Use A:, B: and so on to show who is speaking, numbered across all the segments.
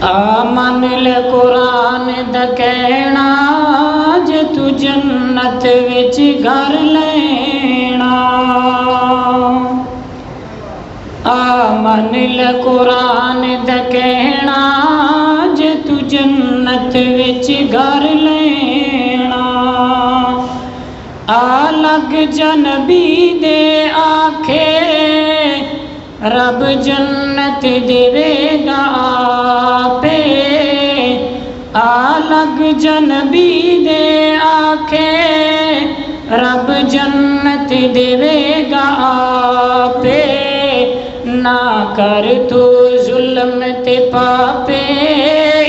A: آمن لے قرآن دا کہنا جے تو جنت وچ گھر لینا آمن لے قرآن دا کہنا جے تو جنت وچ گھر لینا آ لگ جنبی دے آکھے رب جنت دے گا آپے آ لگ جنبی دے آکھے رب جنت دے گا آپے نہ کر تو ظلم تے پاپے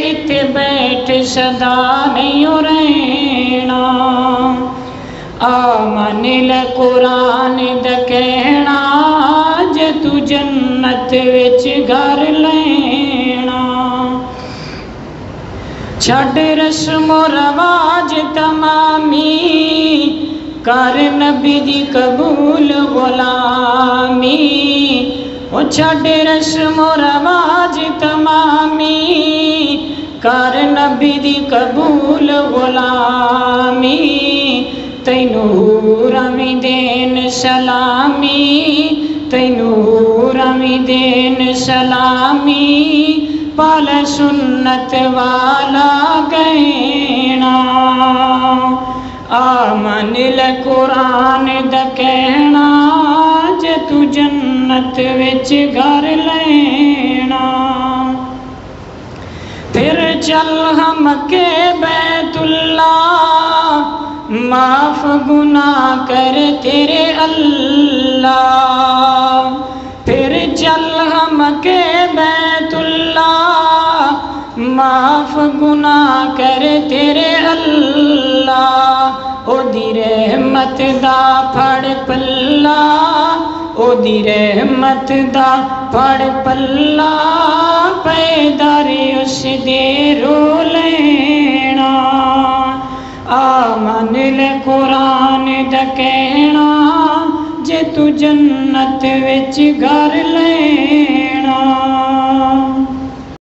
A: اتے بیٹھ صدا نہیں رہنا آمن لے قرآن دا کہنا جے تو جنت وچ گھر لینا چھڈ رسم و رواج تمامی کر نبی دی قبول غلامی او چھڈ رسم و رواج تمامی کر نبی دی قبول غلامی تینوں رمی دین سلامی تینوں رمی دین سلامی پال سنت والا گینا آمن لے قرآن دا کہنا جے تو جنت وچ گھر لینا پھر چل ہم کے بیت اللہ معاف گناہ کر تیرے اللہ پھر چل ہم کے بیت اللہ معاف گناہ کر تیرے اللہ او دی رحمت دا پھڑ پلہ او دی رحمت دا پھڑ پلہ پیداری اس دے رو لینا آمن لے قرآن دا کہنا جے تو جنت وچ گھر لینا